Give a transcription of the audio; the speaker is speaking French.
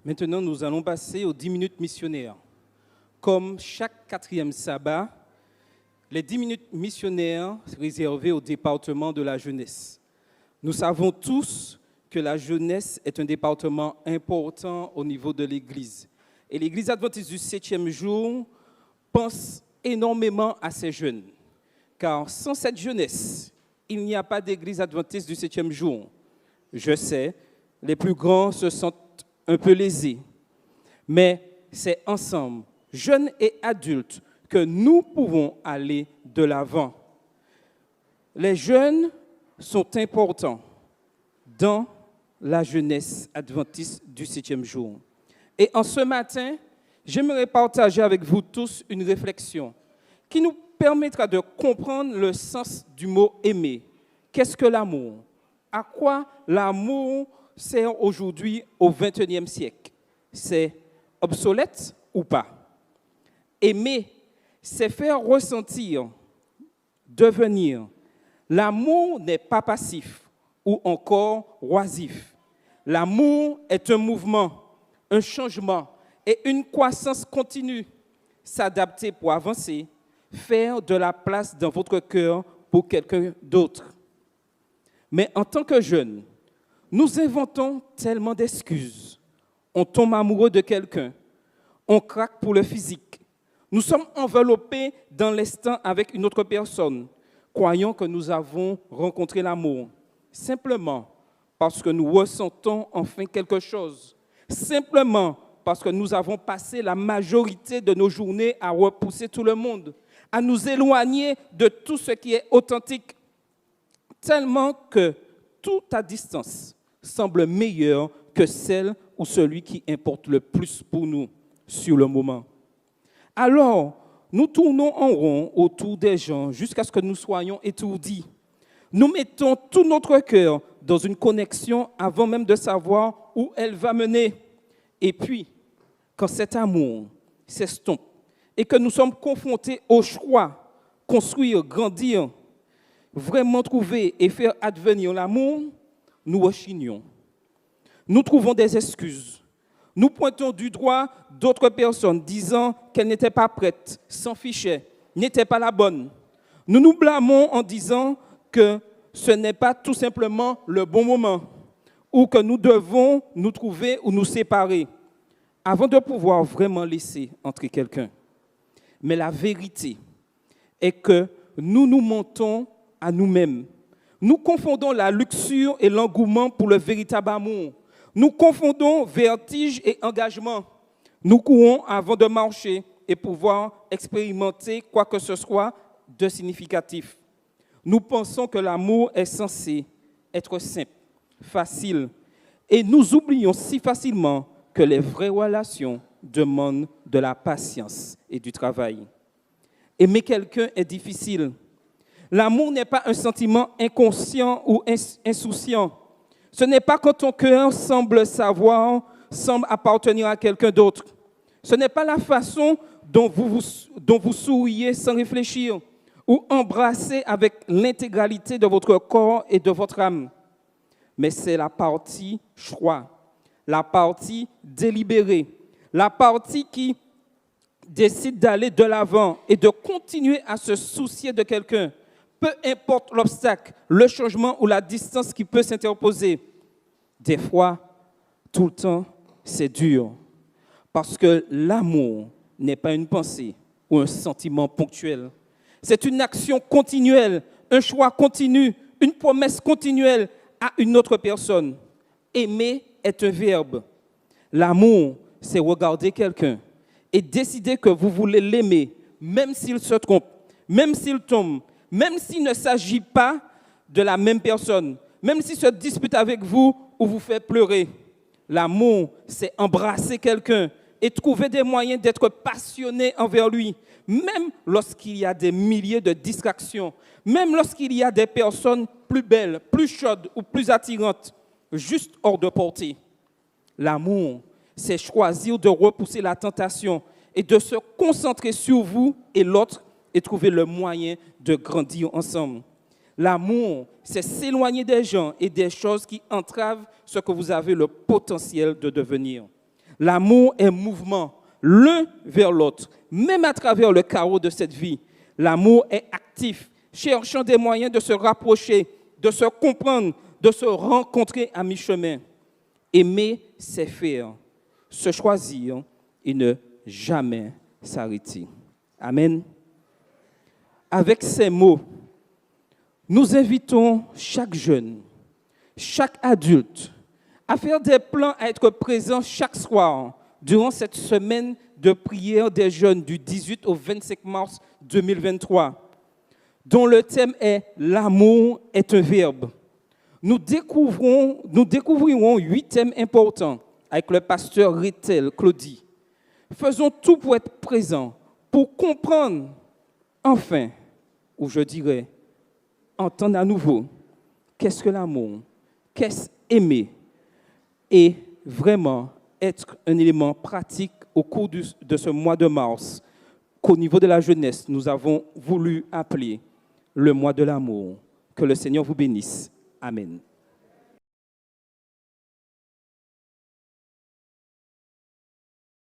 Maintenant, nous allons passer aux 10 minutes missionnaires. Comme chaque quatrième sabbat, les 10 minutes missionnaires réservées au département de la jeunesse. Nous savons tous que la jeunesse est un département important au niveau de l'Église. Et l'Église adventiste du 7e jour pense énormément à ces jeunes. Car sans cette jeunesse, il n'y a pas d'Église adventiste du 7e jour. Je sais, les plus grands se sentent un peu lésés. Mais c'est ensemble, jeunes et adultes, que nous pouvons aller de l'avant. Les jeunes sont importants dans la jeunesse adventiste du 7e jour. Et en ce matin, j'aimerais partager avec vous tous une réflexion qui nous permettra de comprendre le sens du mot « aimer ». Qu'est-ce que l'amour? À quoi l'amour sert aujourd'hui au XXIe siècle? C'est obsolète ou pas? Aimer, c'est faire ressentir, devenir. L'amour n'est pas passif ou encore oisif. L'amour est un mouvement, un changement et une croissance continue. S'adapter pour avancer, faire de la place dans votre cœur pour quelqu'un d'autre. Mais en tant que jeunes, nous inventons tellement d'excuses. On tombe amoureux de quelqu'un, on craque pour le physique. Nous sommes enveloppés dans l'instant avec une autre personne, croyant que nous avons rencontré l'amour, simplement parce que nous ressentons enfin quelque chose, simplement parce que nous avons passé la majorité de nos journées à repousser tout le monde, à nous éloigner de tout ce qui est authentique, tellement que tout à distance semble meilleur que celle ou celui qui importe le plus pour nous sur le moment. Alors, nous tournons en rond autour des gens jusqu'à ce que nous soyons étourdis. Nous mettons tout notre cœur dans une connexion avant même de savoir où elle va mener. Et puis, quand cet amour s'estompe et que nous sommes confrontés au choix, construire, grandir, vraiment trouver et faire advenir l'amour, nous rechignons. Nous trouvons des excuses. Nous pointons du doigt d'autres personnes disant qu'elles n'étaient pas prêtes, s'en fichaient, n'étaient pas la bonne. Nous nous blâmons en disant que ce n'est pas tout simplement le bon moment ou que nous devons nous trouver ou nous séparer avant de pouvoir vraiment laisser entrer quelqu'un. Mais la vérité est que nous nous mentons à nous-mêmes. Nous confondons la luxure et l'engouement pour le véritable amour. Nous confondons vertige et engagement. Nous courons avant de marcher et pouvoir expérimenter quoi que ce soit de significatif. Nous pensons que l'amour est censé être simple, facile, et nous oublions si facilement que les vraies relations demandent de la patience et du travail. Aimer quelqu'un est difficile. L'amour n'est pas un sentiment inconscient ou insouciant. Ce n'est pas quand ton cœur semble appartenir à quelqu'un d'autre. Ce n'est pas la façon dont vous souriez sans réfléchir ou embrassez avec l'intégralité de votre corps et de votre âme. Mais c'est la partie choix, la partie délibérée, la partie qui décide d'aller de l'avant et de continuer à se soucier de quelqu'un. Peu importe l'obstacle, le changement ou la distance qui peut s'interposer. Des fois, tout le temps, c'est dur. Parce que l'amour n'est pas une pensée ou un sentiment ponctuel. C'est une action continuelle, un choix continu, une promesse continuelle à une autre personne. Aimer est un verbe. L'amour, c'est regarder quelqu'un et décider que vous voulez l'aimer, même s'il se trompe, même s'il tombe, même s'il ne s'agit pas de la même personne, même s'il se dispute avec vous ou vous fait pleurer. L'amour, c'est embrasser quelqu'un et trouver des moyens d'être passionné envers lui, même lorsqu'il y a des milliers de distractions, même lorsqu'il y a des personnes plus belles, plus chaudes ou plus attirantes, juste hors de portée. L'amour, c'est choisir de repousser la tentation et de se concentrer sur vous et l'autre et trouver le moyen de grandir ensemble. L'amour, c'est s'éloigner des gens et des choses qui entravent ce que vous avez le potentiel de devenir. L'amour est mouvement, l'un vers l'autre. Même à travers le chaos de cette vie, l'amour est actif, cherchant des moyens de se rapprocher, de se comprendre, de se rencontrer à mi-chemin. Aimer, c'est faire, se choisir et ne jamais s'arrêter. Amen. Avec ces mots, nous invitons chaque jeune, chaque adulte à faire des plans, à être présent chaque soir durant cette semaine de prière des jeunes du 18 au 25 mars 2023, dont le thème est « L'amour est un verbe ». Nous découvrirons 8 thèmes importants avec le pasteur Rethel Claudie. Faisons tout pour être présents, pour comprendre enfin, ou je dirais, entendre à nouveau, qu'est-ce que l'amour, qu'est-ce aimer, et vraiment être un élément pratique au cours de ce mois de mars, qu'au niveau de la jeunesse, nous avons voulu appeler le mois de l'amour. Que le Seigneur vous bénisse. Amen.